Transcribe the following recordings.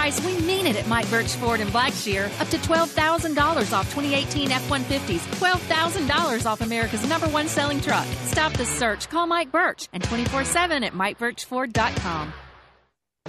price we mean it at Mike Birch Ford in Blackshear. Up to $12,000 off 2018 F-150s. $12,000 off America's #1 selling truck. Stop the search. Call Mike Birch and 24/7 at MikeBirchFord.com.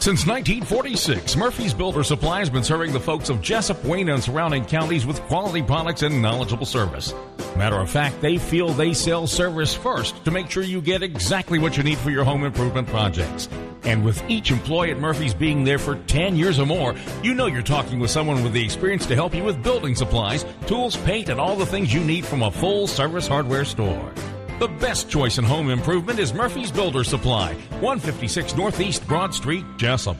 Since 1946, Murphy's Builder Supply has been serving the folks of Jessup, Wayne, and surrounding counties with quality products and knowledgeable service. Matter of fact, they feel they sell service first to make sure you get exactly what you need for your home improvement projects. And with each employee at Murphy's being there for 10 years or more, you know you're talking with someone with the experience to help you with building supplies, tools, paint, and all the things you need from a full-service hardware store. The best choice in home improvement is Murphy's Builder Supply, 156 Northeast Broad Street, Jessup.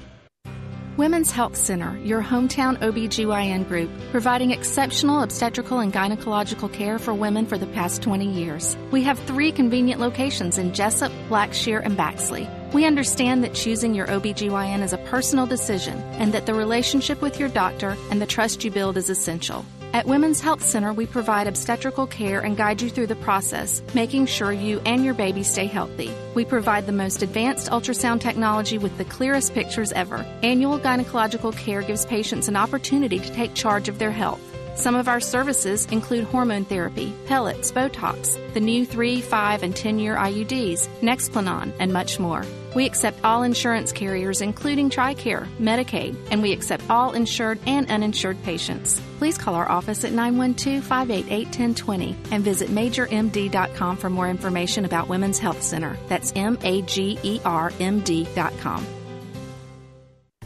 Women's Health Center, your hometown OBGYN group, providing exceptional obstetrical and gynecological care for women for the past 20 years. We have 3 convenient locations in Jessup, Blackshear, and Baxley. We understand that choosing your OBGYN is a personal decision and that the relationship with your doctor and the trust you build is essential. At Women's Health Center, we provide obstetrical care and guide you through the process, making sure you and your baby stay healthy. We provide the most advanced ultrasound technology with the clearest pictures ever. Annual gynecological care gives patients an opportunity to take charge of their health. Some of our services include hormone therapy, pellets, Botox, the new 3, 5, and 10-year IUDs, Nexplanon, and much more. We accept all insurance carriers, including TRICARE, Medicaid, and we accept all insured and uninsured patients. Please call our office at 912-588-1020 and visit MajorMD.com for more information about Women's Health Center. That's MAGERMD.com.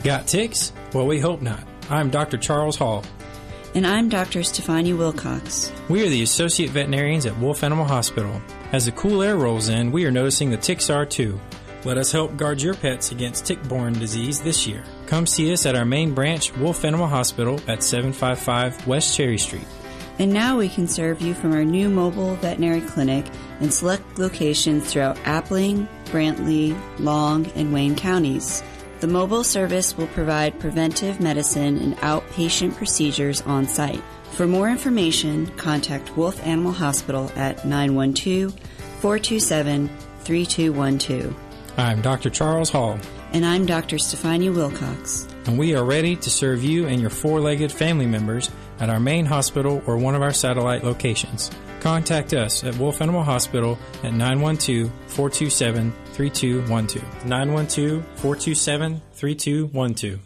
Got ticks? Well, we hope not. I'm Dr. Charles Hall. And I'm Dr. Stefania Wilcox. We are the associate veterinarians at Wolf Animal Hospital. As the cool air rolls in, we are noticing the ticks are too. Let us help guard your pets against tick-borne disease this year. Come see us at our main branch, Wolf Animal Hospital, at 755 West Cherry Street. And now we can serve you from our new mobile veterinary clinic in select locations throughout Appling, Brantley, Long, and Wayne counties. The mobile service will provide preventive medicine and outpatient procedures on site. For more information, contact Wolf Animal Hospital at 912-427-3212. I'm Dr. Charles Hall. And I'm Dr. Stefania Wilcox. And we are ready to serve you and your 4-legged family members at our main hospital or one of our satellite locations. Contact us at Wolf Animal Hospital at 912-427-3212. 912-427-3212.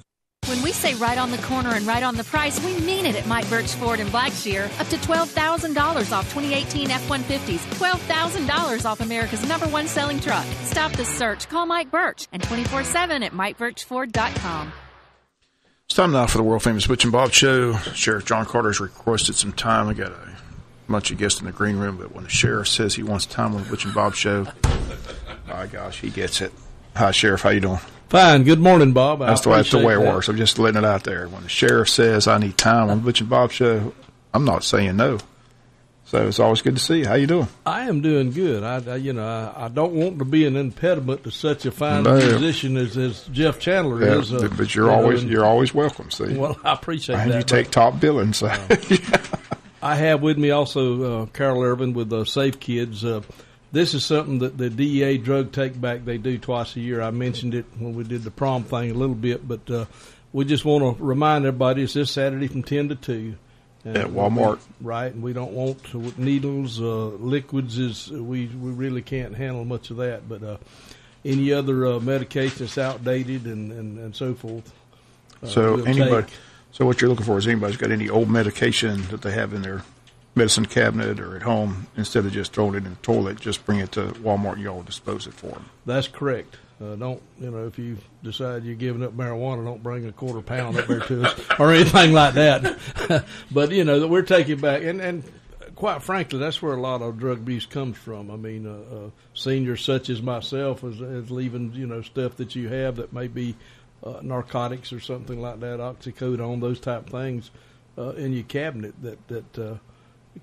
When we say right on the corner and right on the price, we mean it at Mike Birch Ford in Blackshear. Up to $12,000 off 2018 F-150s. $12,000 off America's #1 selling truck. Stop the search. Call Mike Birch and 24/7 at MikeBirchFord.com. It's time now for the world-famous Butch and Bob Show. Sheriff John Carter has requested some time. We got a bunch of guests in the green room, but when the sheriff says he wants time on the Butch and Bob Show, my gosh, he gets it. Hi, Sheriff. How you doing? Fine. Good morning, Bob. That's the way it works. I'm just letting it out there. When the sheriff says I need time on the Butch and Bob Show, I'm not saying no. So it's always good to see you. How you doing? I am doing good. I don't want to be an impediment to such a fine musician as Jeff Chandler is. But you're always welcome. See. Well, I appreciate and that. And you take top billing. So. I have with me also Carol Irvin with Safe Kids. This is something that the DEA drug take back they do twice a year. I mentioned it when we did the prom thing a little bit, but we just want to remind everybody it's this Saturday from 10 to 2. At Walmart. Right, and we don't want needles, liquids. We really can't handle much of that, but any other medication that's outdated and so forth. So what you're looking for is anybody's got any old medication that they have in their medicine cabinet or at home, instead of just throwing it in the toilet, just bring it to Walmart and y'all dispose it for them. That's correct. If you decide you're giving up marijuana, don't bring a quarter pound up there to us or anything like that. But, that we're taking back. And quite frankly, that's where a lot of drug abuse comes from. I mean, seniors such as myself is leaving, stuff that you have that may be narcotics or something like that, oxycodone, those type of things in your cabinet that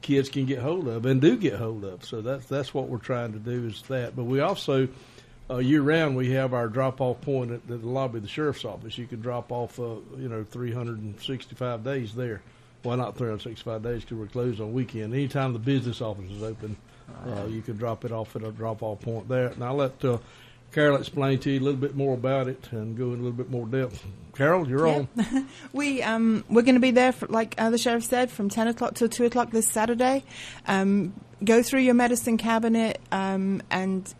kids can get hold of and do get hold of. So that's what we're trying to do is that. But we also, year-round, we have our drop-off point at the lobby of the sheriff's office. You can drop off, 365 days there. Well, not 365 days because we're closed on weekend. Anytime the business office is open, you can drop it off at a drop-off point there. And I'll let Carol explain to you a little bit more about it and go in a little bit more depth. Carol, you're on. We're going to be there, like the sheriff said, from 10 o'clock till 2 o'clock this Saturday. Go through your medicine cabinet and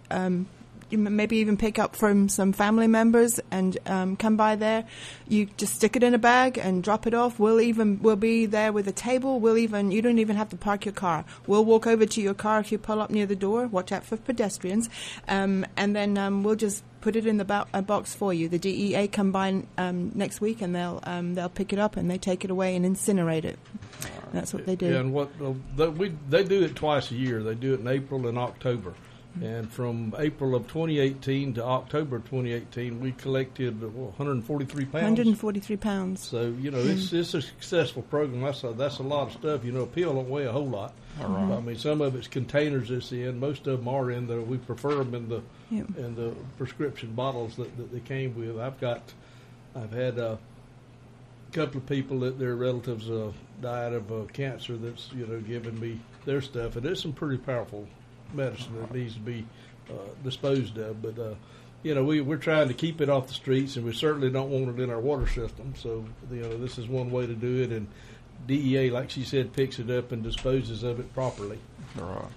you maybe even pick up from some family members and come by there. You just stick it in a bag and drop it off. We'll be there with a table. You don't even have to park your car. We'll walk over to your car if you pull up near the door. Watch out for pedestrians. And then we'll just put it in the a box for you. The DEA come by next week and they'll pick it up and they take it away and incinerate it. That's what they do. Yeah, and they do it twice a year. They do it in April and October. And from April of 2018 to October of 2018, we collected 143 pounds. 143 pounds. So, it's a successful program. That's a lot of stuff. A pill don't weigh a whole lot. Right. I mean, some of it's containers it's in. Most of them are in the. We prefer them in the prescription bottles that they came with. I've had a couple of people that their relatives died of cancer that's given me their stuff, and it's some pretty powerful medicine that needs to be disposed of, but we're trying to keep it off the streets, and we certainly don't want it in our water system. So this is one way to do it, and DEA, like she said, picks it up and disposes of it properly. All right.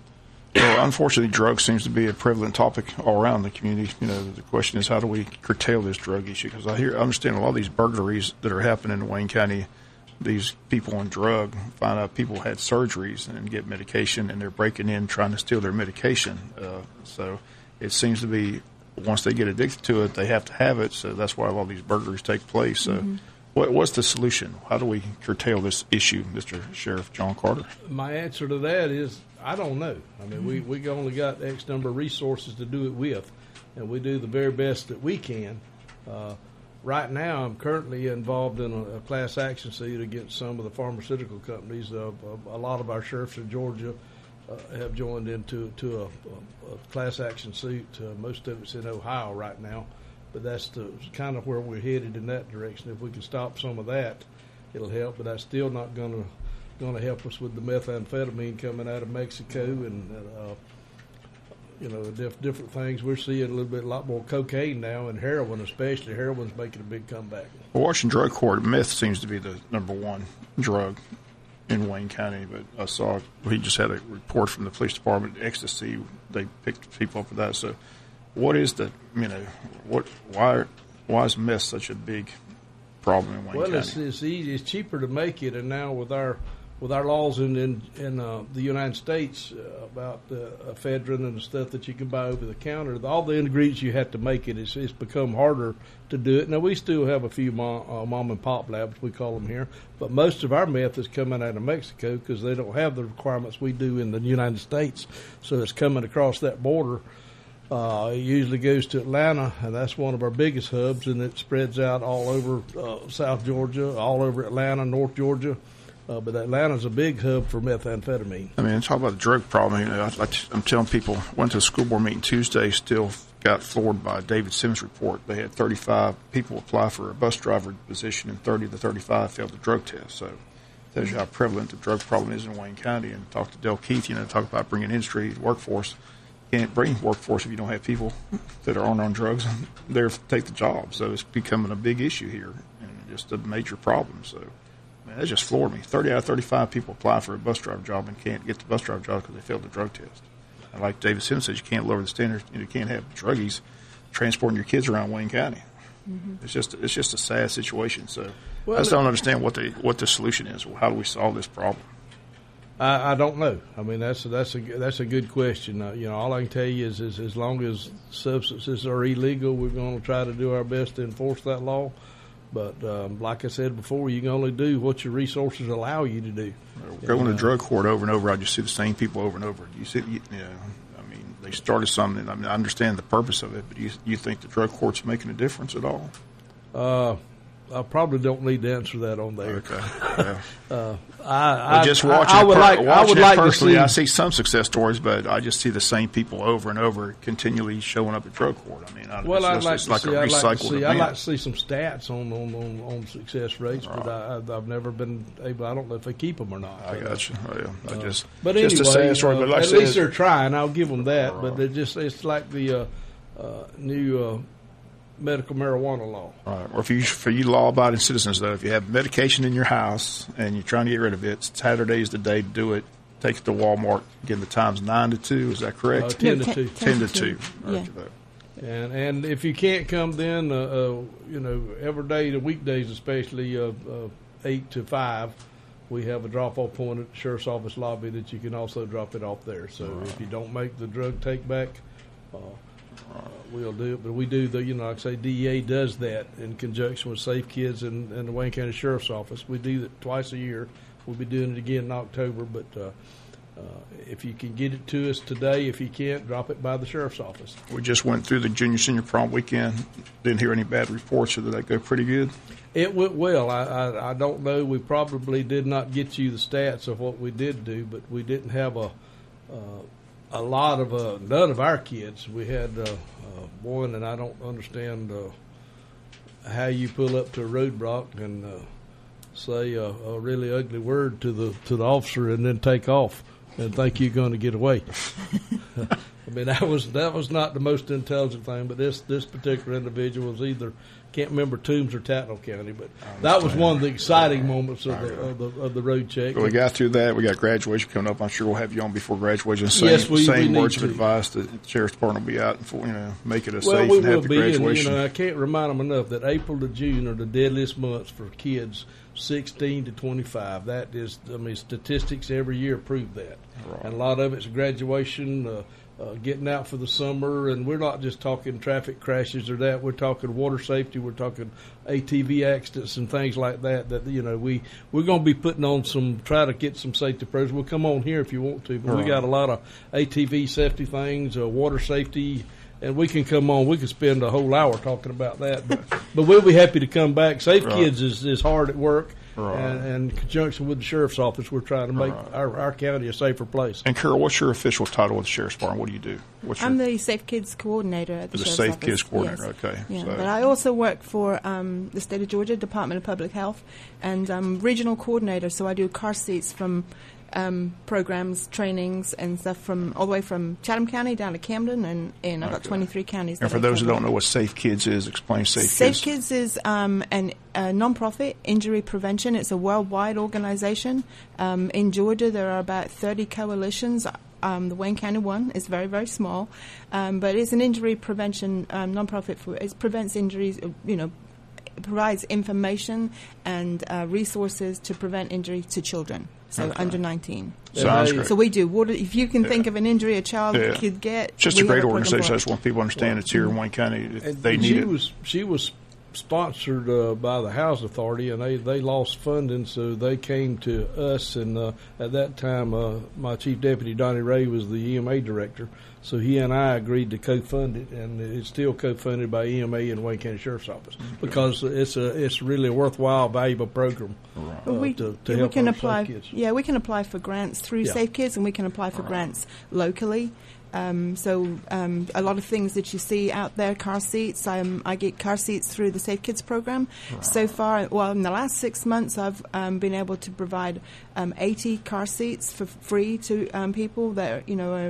Well, unfortunately, drugs seems to be a prevalent topic all around the community. The question is, how do we curtail this drug issue? Because I understand a lot of these burglaries that are happening in Wayne County. These people on drug find out people had surgeries and get medication, and they're breaking in trying to steal their medication. So it seems to be once they get addicted to it, they have to have it. So that's why a lot of these burglaries take place. So what's the solution? How do we curtail this issue, Mr. Sheriff John Carter? My answer to that is I don't know. I mean, we only got X number of resources to do it with, and we do the very best that we can. Right now, I'm currently involved in a class action suit against some of the pharmaceutical companies. A lot of our sheriffs in Georgia have joined into a class action suit. Most of it's in Ohio right now, but that's kind of where we're headed in that direction. If we can stop some of that, it'll help. But that's still not going to help us with the methamphetamine coming out of Mexico and different things. We're seeing a lot more cocaine now, and heroin especially. Heroin's making a big comeback. Well, Washington Drug Court, meth seems to be the number one drug in Wayne County, but I saw he just had a report from the police department, ecstasy, they picked people up for that. So what is why is meth such a big problem in Wayne County? Well, it's easy. It's cheaper to make it, and now with our laws in the United States about ephedrine and the stuff that you can buy over the counter, all the ingredients you have to make it, it's become harder to do it. Now, we still have a few mom and pop labs, we call them here, but most of our meth is coming out of Mexico because they don't have the requirements we do in the United States. So it's coming across that border. It usually goes to Atlanta, and that's one of our biggest hubs, and it spreads out all over South Georgia, all over Atlanta, North Georgia. But Atlanta's a big hub for methamphetamine. I mean, talk about the drug problem. I'm telling people, went to a school board meeting Tuesday, still got floored by David Sims' report. They had 35 people apply for a bus driver position, and 30 to 35 failed the drug test. So it tells you how prevalent the drug problem is in Wayne County. And talk to Del Keith, talk about bringing industry, workforce. You can't bring workforce if you don't have people that are on drugs there to take the job. So it's becoming a big issue here and just a major problem. So. That just floored me. 30 out of 35 people apply for a bus driver job and can't get the bus driver job because they failed the drug test. And like David Sims says, you can't lower the standards. You can't have druggies transporting your kids around Wayne County. Mm-hmm. It's just a sad situation. So I just don't understand what the solution is. How do we solve this problem? I don't know. I mean, that's a good question. All I can tell you is as long as substances are illegal, we're going to try to do our best to enforce that law. But like I said before, you can only do what your resources allow you to do. Going to drug court over and over, I just see the same people over and over. They started something. I mean, I understand the purpose of it, but you think the drug court's making a difference at all? I probably don't need to answer that on there. Okay. Yeah. I see some success stories, but I just see the same people over and over continually showing up at drug court. I mean, I'd like to see some stats on success rates, right. But I've never been able. I don't know if they keep them or not. I got you. But anyway, a sad story. But like at least they're trying. I'll give them that. Right. But it's like the new medical marijuana law. All right. Or for you law-abiding citizens, though, if you have medication in your house and you're trying to get rid of it, Saturday is the day to do it. Take it to Walmart. Again, the time's 9 to 2. Is that correct? 10 to 2. 10 to 2. Yeah. And if you can't come then, every day, the weekdays especially, 8 to 5, we have a drop-off point at the sheriff's office lobby that you can also drop it off there. So if you don't make the drug take-back, we'll do it. But we do like I say, DEA does that in conjunction with Safe Kids and the Wayne County Sheriff's Office. We do that twice a year. We'll be doing it again in October, but if you can get it to us today, if you can't, drop it by the sheriff's office. We just went through the junior-senior prom weekend. Didn't hear any bad reports, or did that go pretty good? It went well. I don't know. We probably did not get you the stats of what we did do, but we didn't have a lot of none of our kids. We had one, and I don't understand how you pull up to a roadblock and say a really ugly word to the officer and then take off and think you're going to get away. I mean, that was not the most intelligent thing, but this particular individual was either, can't remember, Toombs or Tatnall County, but that was one of the exciting moments of the road check. Well, we got through that. We got graduation coming up. I'm sure we'll have you on before graduation. Same words of advice. The sheriff's department will be out and make it a safe and happy graduation. And, I can't remind them enough that April to June are the deadliest months for kids 16 to 25. That is, statistics every year prove that. Right. And a lot of it's graduation, getting out for the summer, and we're not just talking traffic crashes or that. We're talking water safety. We're talking ATV accidents and things like that. That we're going to be putting on try to get some safety programs. We'll come on here if you want to, but we got a lot of ATV safety things, water safety. And we can come on. We could spend a whole hour talking about that. But we'll be happy to come back. Safe Kids is hard at work. And in conjunction with the sheriff's office, we're trying to make our county a safer place. And, Carol, what's your official title with the sheriff's department? What do you do? I'm the Safe Kids coordinator at the sheriff's office. The Safe Kids coordinator, yes. Okay. Yeah, but I also work for the state of Georgia Department of Public Health, and I'm regional coordinator, so I do car seats from programs, trainings, and stuff from all the way from Chatham County down to Camden, and I've got 23 counties. And for those who don't know what Safe Kids is, explain Safe Kids. Safe Kids is a nonprofit injury prevention. It's a worldwide organization. In Georgia, there are about 30 coalitions. The Wayne County one is very, very small, but it's an injury prevention nonprofit. It prevents injuries. It provides information and resources to prevent injury to children. So under 19. Sounds great. So we do. If you can think of an injury a child could get, it's just a great organization. I just want people to understand it's here in Wayne County. They need it. She was sponsored by the Housing Authority, and they lost funding, so they came to us. And at that time, my chief deputy Donnie Ray was the EMA director, so he and I agreed to co-fund it, and it's still co-funded by EMA and Wayne County Sheriff's Office because it's really a worthwhile, valuable program to help our safe kids. Yeah, we can apply for grants through Safe Kids, and we can apply for grants locally. So a lot of things that you see out there, car seats, I get car seats through the Safe Kids program. So far, in the last 6 months, I've been able to provide 80 car seats for free to people that are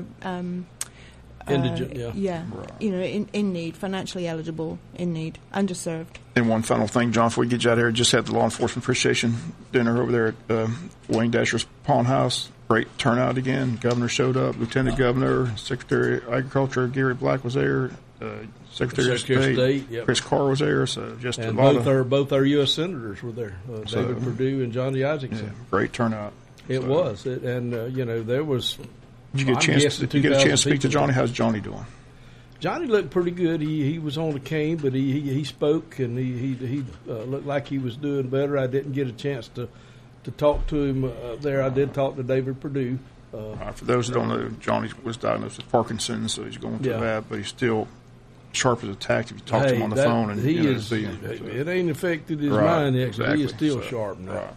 indigent, in need, financially eligible, in need, underserved. And one final thing, John, before we get you out of here, just had the Law Enforcement Appreciation Dinner over there at Wayne Dasher's Pawn House. Great turnout again. Governor showed up, Lieutenant Governor, Secretary of Agriculture Gary Black was there, Secretary of State Chris Carr was there. So just and both our U.S. senators were there, David Perdue and Johnny Isaacson. Yeah, great turnout. It was, there was. Did you get a chance to speak to Johnny? How's Johnny doing? Johnny looked pretty good. He was on the cane, but he spoke, and he looked like he was doing better. I didn't get a chance to talk to him there. I did talk to David Perdue. For those who don't know, Johnny was diagnosed with Parkinson's, so he's going through that, but he's still sharp as a tack if you talk to him on the phone. And it ain't affected his mind yet, exactly. He is still sharp now. Right.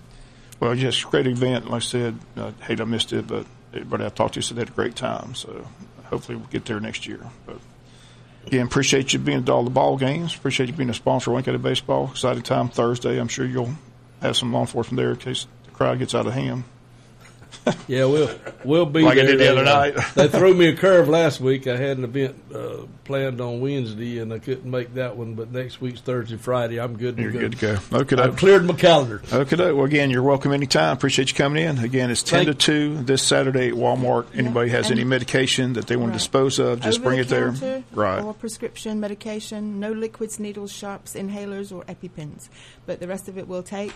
Well, just a great event. Like I said, I hate I missed it, but everybody I talked to said they had a great time, so hopefully we'll get there next year. But again, appreciate you being at all the ball games. Appreciate you being a sponsor of Wayne County Baseball. Exciting time Thursday. I'm sure you'll have some law enforcement there in case the crowd gets out of hand. Yeah, we'll be like there. I did the other night. They threw me a curve last week. I had an event planned on Wednesday, and I couldn't make that one. But next week's Thursday, Friday, I'm good to go. You're good to go. Okay, I've cleared my calendar. Okay, well, again, you're welcome anytime. Appreciate you coming in. Again, it's 10 to 2 this Saturday at Walmart. Anybody has any medication that they want to dispose of, just bring it there. Right. Or prescription medication, no liquids, needles, sharps, inhalers, or EpiPens. But the rest of it we'll take.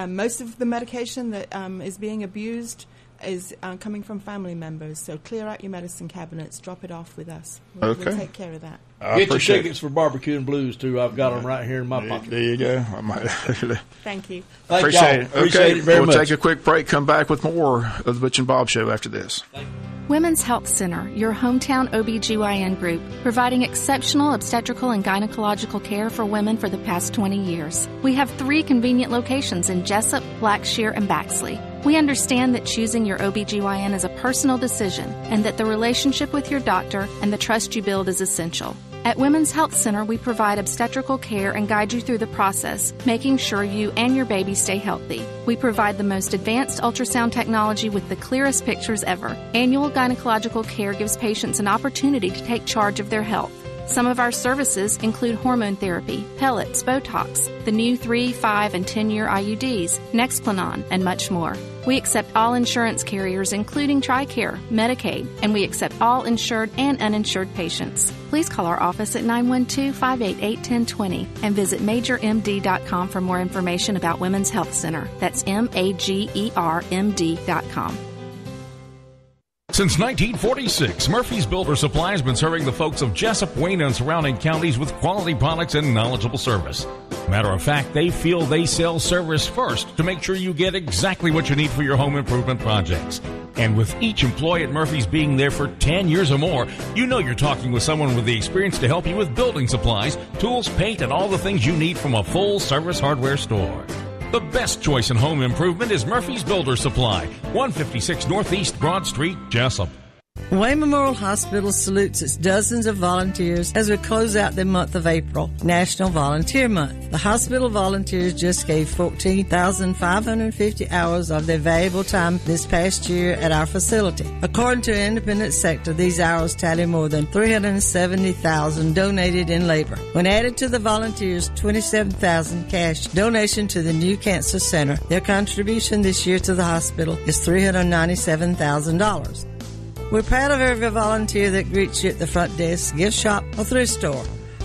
Most of the medication that is being abused is coming from family members. So clear out your medicine cabinets, drop it off with us. We'll take care of that. Get your tickets for Barbecue and Blues, too. I've got them right here in my pocket. There you go. Thank you. Appreciate it. Appreciate it very much. We'll take a quick break, come back with more of the Butch and Bob Show after this. Women's Health Center, your hometown OBGYN group, providing exceptional obstetrical and gynecological care for women for the past 20 years. We have 3 convenient locations in Jessup, Blackshear, and Baxley. We understand that choosing your OBGYN is a personal decision and that the relationship with your doctor and the trust you build is essential. At Women's Health Center, we provide obstetrical care and guide you through the process, making sure you and your baby stay healthy. We provide the most advanced ultrasound technology with the clearest pictures ever. Annual gynecological care gives patients an opportunity to take charge of their health. Some of our services include hormone therapy, pellets, Botox, the new 3, 5, and 10-year IUDs, Nexplanon, and much more. We accept all insurance carriers, including TRICARE, Medicaid, and we accept all insured and uninsured patients. Please call our office at 912-588-1020 and visit MajorMD.com for more information about Women's Health Center. That's MAGERMD.com. Since 1946, Murphy's Builder Supply has been serving the folks of Jessup, Wayne, and surrounding counties with quality products and knowledgeable service. Matter of fact, they feel they sell service first to make sure you get exactly what you need for your home improvement projects. And with each employee at Murphy's being there for 10 years or more, you know you're talking with someone with the experience to help you with building supplies, tools, paint, and all the things you need from a full-service hardware store. The best choice in home improvement is Murphy's Builder Supply, 156 Northeast Broad Street, Jessup. Wayne Memorial Hospital salutes its dozens of volunteers as we close out the month of April, National Volunteer Month. The hospital volunteers just gave 14,550 hours of their valuable time this past year at our facility. According to an independent sector, these hours tally more than $370,000 donated in labor. When added to the volunteers' $27,000 cash donation to the new cancer center, their contribution this year to the hospital is $397,000. We're proud of every volunteer that greets you at the front desk, gift shop, or thrift store,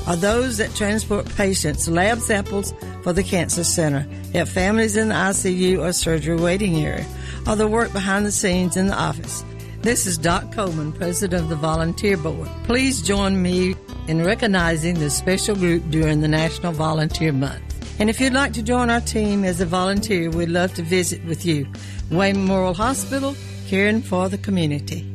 or those that transport patients' lab samples for the cancer center, help families in the ICU or surgery waiting area, or the work behind the scenes in the office. This is Doc Coleman, President of the Volunteer Board. Please join me in recognizing this special group during the National Volunteer Month. And if you'd like to join our team as a volunteer, we'd love to visit with you. Wayne Memorial Hospital, caring for the community.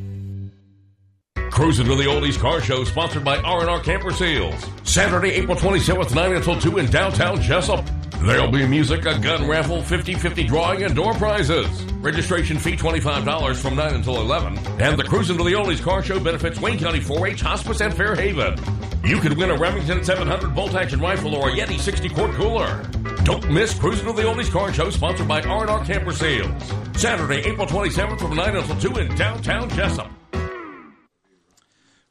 Cruising to the Oldies Car Show, sponsored by R&R Camper Sales. Saturday, April 27th, 9 until 2 in downtown Jessup. There'll be music, a gun raffle, 50-50 drawing, and door prizes. Registration fee $25 from 9 until 11. And the Cruising to the Oldies Car Show benefits Wayne County 4-H, Hospice, and Fairhaven. You could win a Remington 700 bolt-action rifle or a Yeti 60-quart cooler. Don't miss Cruising to the Oldies Car Show, sponsored by R&R Camper Sales. Saturday, April 27th from 9 until 2 in downtown Jessup.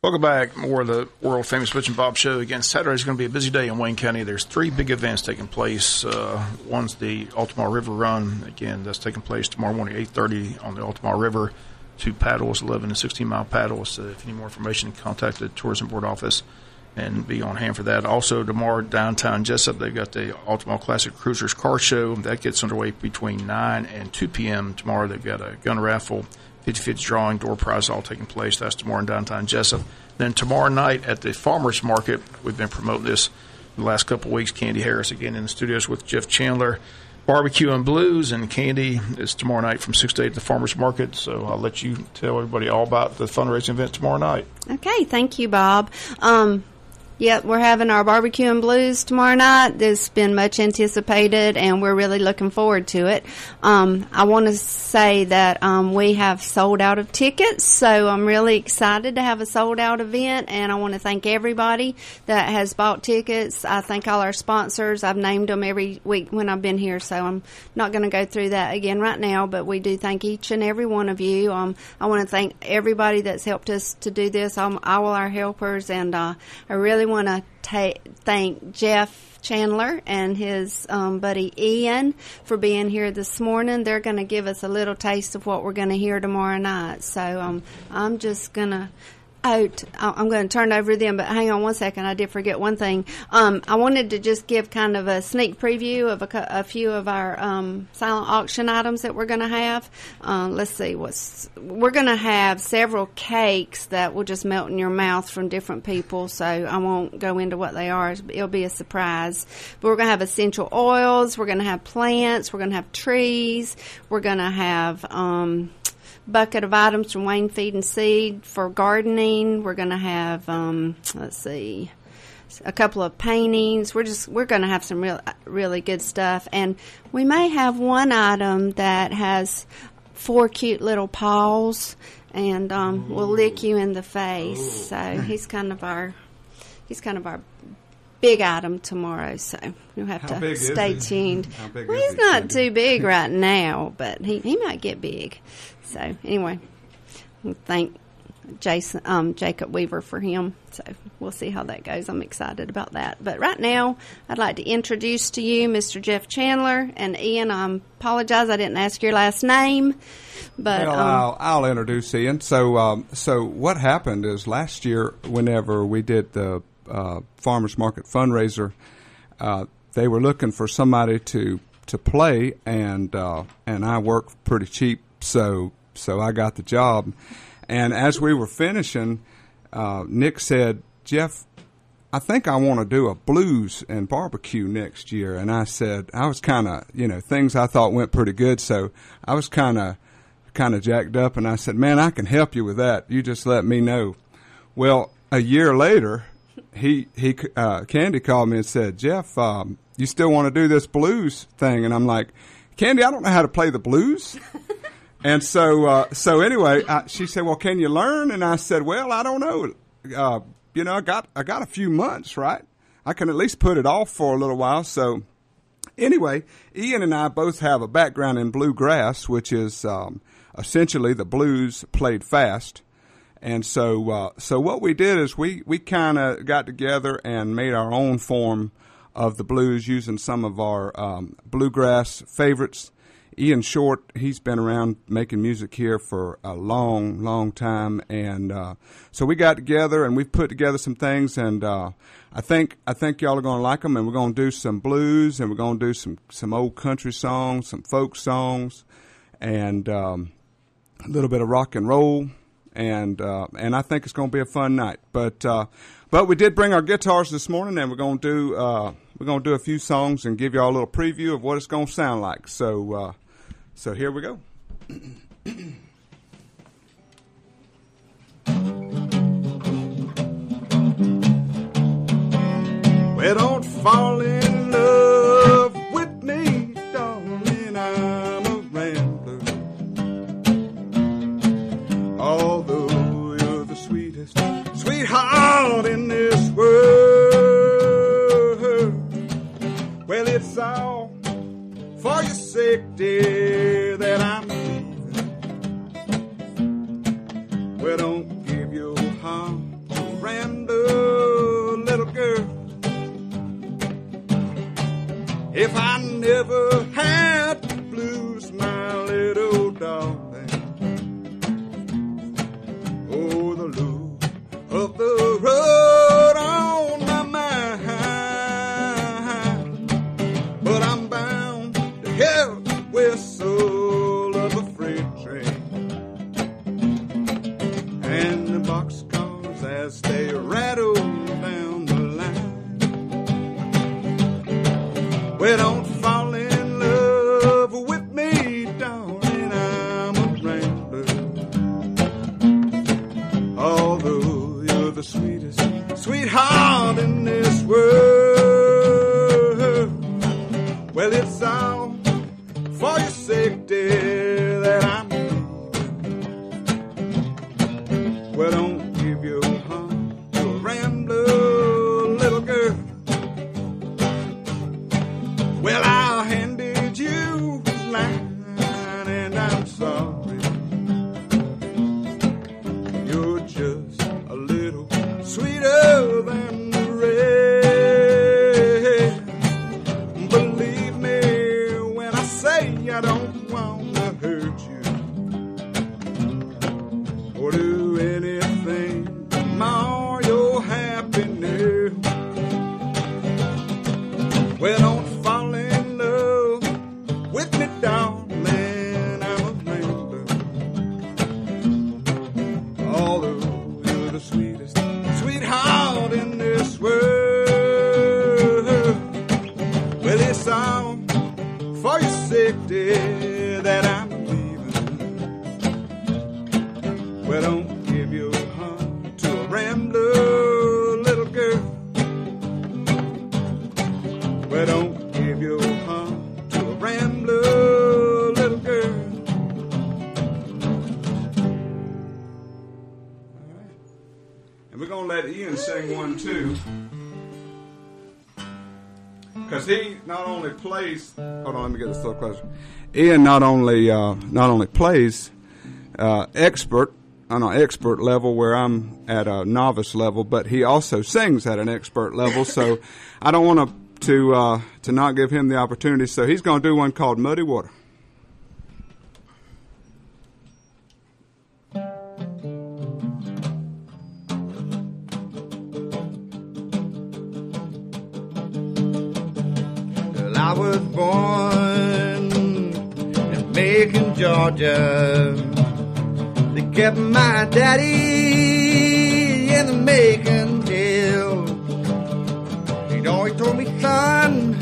Welcome back. More of the world-famous Butch and Bob Show. Again, Saturday is going to be a busy day in Wayne County. There's 3 big events taking place. One's the Altamar River Run. Again, that's taking place tomorrow morning, 8:30 on the Altamar River. 2 paddles, 11 and 16-mile paddles. If you need more information, contact the Tourism Board office and be on hand for that. Also, tomorrow, downtown Jessup, they've got the Altamar Classic Cruisers Car Show. That gets underway between 9 and 2 p.m. Tomorrow, they've got a gun raffle, 50-50 drawing, door prize all taking place. That's tomorrow in downtown Jessup. Then tomorrow night at the Farmers Market, we've been promoting this the last couple of weeks. Candy Harris again in the studios with Jeff Chandler. Barbecue and Blues, and Candy is tomorrow night from 6 to 8 at the Farmers Market. So I'll let you tell everybody all about the fundraising event tomorrow night. Okay, thank you, Bob. Yep, we're having our barbecue and blues tomorrow night. This has been much anticipated, and we're really looking forward to it. I want to say that we have sold out of tickets, so I'm really excited to have a sold-out event, and I want to thank everybody that has bought tickets. I thank all our sponsors. I've named them every week when I've been here, so I'm not going to go through that again right now, but we do thank each and every one of you. I want to thank everybody that's helped us to do this, all our helpers, and I really want to thank Jeff Chandler and his buddy Ian for being here this morning. They're going to give us a little taste of what we're going to hear tomorrow night. So I'm just going to I'm going to turn it over to them, but hang on one second. I did forget one thing. I wanted to just give kind of a sneak preview of a few of our silent auction items that we're going to have. Let's see. We're going to have several cakes that will just melt in your mouth from different people, so I won't go into what they are. It'll be a surprise. But we're going to have essential oils. We're going to have plants. We're going to have trees. We're going to have bucket of items from Wayne Feed and Seed for gardening. We're going to have, let's see, a couple of paintings. We're going to have some really good stuff. And we may have one item that has 4 cute little paws and will lick you in the face. So he's kind of our big item tomorrow, so you'll have to stay tuned. Well, he's not too big right now, but he might get big. So anyway, thank Jacob Weaver for him. So we'll see how that goes. I'm excited about that. But right now, I'd like to introduce to you Mr. Jeff Chandler. And Ian, I apologize I didn't ask your last name. But I'll introduce Ian. So what happened is last year, whenever we did the farmers market fundraiser, they were looking for somebody to play, and I work pretty cheap, so I got the job. And as we were finishing, Nick said, "Jeff, I think I want to do a blues and barbecue next year." And I said, I was kind of, things I thought went pretty good, so I was kind of jacked up, and I said, "Man, I can help you with that. You just let me know." Well, a year later, Candy called me and said, "Jeff, you still want to do this blues thing?" And I'm like, "Candy, I don't know how to play the blues." And so anyway, she said, "Well, can you learn?" And I said, "Well, I don't know. I got a few months, right? I can at least put it off for a little while." So anyway, Ian and I both have a background in bluegrass, which is essentially the blues played fast. And so what we did is we kind of got together and made our own form of the blues using some of our bluegrass favorites. Ian Short, he's been around making music here for a long, long time, and so we got together and we've put together some things, and I think y'all are going to like them. And we're going to do some blues, and we're going to do some old country songs, some folk songs, and a little bit of rock and roll. And I think it's going to be a fun night. But we did bring our guitars this morning, and we're going to do a few songs and give you all a little preview of what it's going to sound like. So here we go. Well, don't fall in love with me, darling. I'm a rambler. Although you're the sweetest sweetheart in this world, well, it's all for your sake, dear, that I'm leaving. Well, don't give your heart to Randall, little girl. If I never had the blues, my little darling, oh, the loop of the road on my mind, but I'm bound to hear the whistle of a freight train and the boxcars as they rattle down the line. Well, don't fall in love with me, darling, I'm a rambler. Although you're the sweetest sweetheart in for your safety that I'm. Well, don't give your heart to a rambler, little girl. Well, I handed you the line, and I'm sorry. You're just a little sweeter than the rest. Believe me when I say I don't want to hurt you or do anything to mar your happiness. Well, don't fall in love with me, darling, I'm a gambler. Although you're the sweetest sweetheart in this world, well, it's all for your safety that I'm leaving. Well, don't give your heart to a rambler, little girl. Well, don't give your heart to a rambler, little girl. All right. And we're going to let Ian sing one, too. Because he not only plays... Hold on, let me get this a little closer. Ian not only plays expert on an expert level where I'm at a novice level, but he also sings at an expert level. So I don't want to not give him the opportunity. So he's going to do one called Muddy Water. Well, I was born in Macon, Georgia. They kept my daddy in the Macon jail. He'd always told me, son,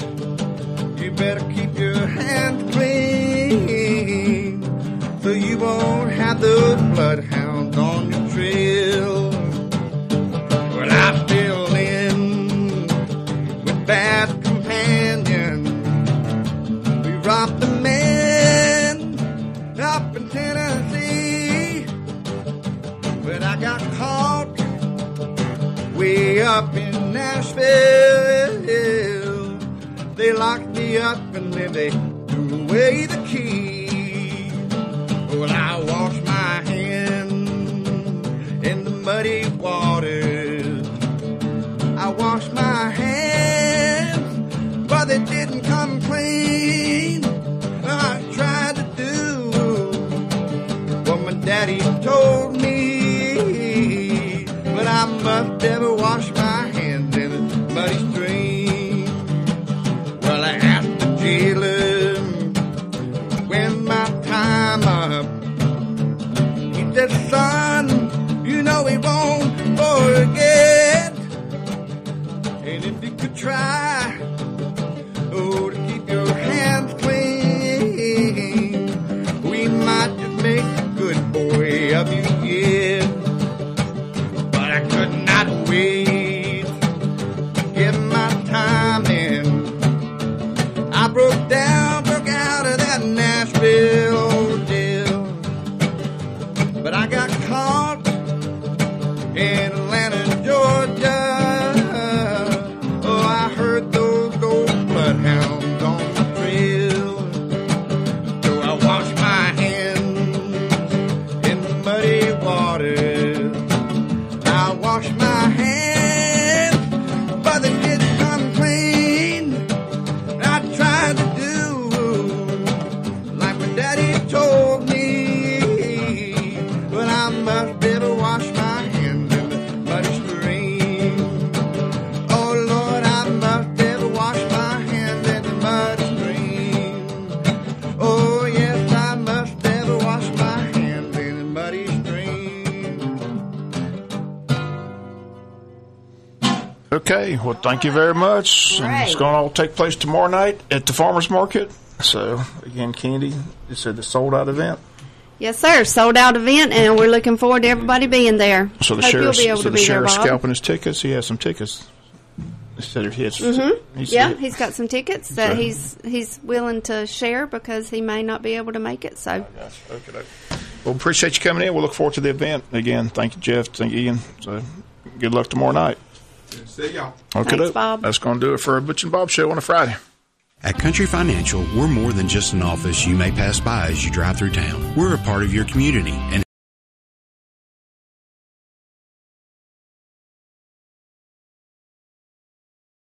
you better keep your hands clean so you won't have those bloodhounds on your trail. Well, I fell in with bad companions. We robbed a man up in Tennessee, but I got caught way up in Nashville. They locked me up and then they threw away the key. Well, I washed my hands in the muddy waters. I washed my hands, but they didn't come clean. I tried to do what my daddy told me, but I must never wash my hands in a muddy stream. Well, I asked the jailer when my time up. He said, son, you know he won't forget. And if you could try, oh, to keep your hands clean, we might just make a good boy of you yet. But I could not wait to get my time in. I broke out of that Nashville jail. But I got caught in Atlanta, Georgia. Oh, I heard those old bloodhounds on the trail. So I washed my hands in the muddy waters. I washed my hands, but they didn't come clean. I tried to do like my daddy told me, but I must never wash my hands in the muddy stream. Oh Lord, I must never wash my hands in the muddy stream. Oh yes, I must never wash my hands in the muddy stream. Okay, well, thank you very much. And it's going to all take place tomorrow night at the farmers market. So, again, Candy, you said the sold out event. Yes, sir. Sold out event, and we're looking forward to everybody being there. So the Hope sheriff's, you'll be able to be there, Bob. scalping his tickets. He has some tickets. instead of his. He's got some tickets that he's willing to share because he may not be able to make it. So, okay. Well, appreciate you coming in. We'll look forward to the event again. Thank you, Jeff. Thank you, Ian. So, good luck tomorrow night. See y'all. Okay, thanks, Bob. That's going to do it for a Butch and Bob Show on a Friday. At Country Financial, we're more than just an office you may pass by as you drive through town. We're a part of your community and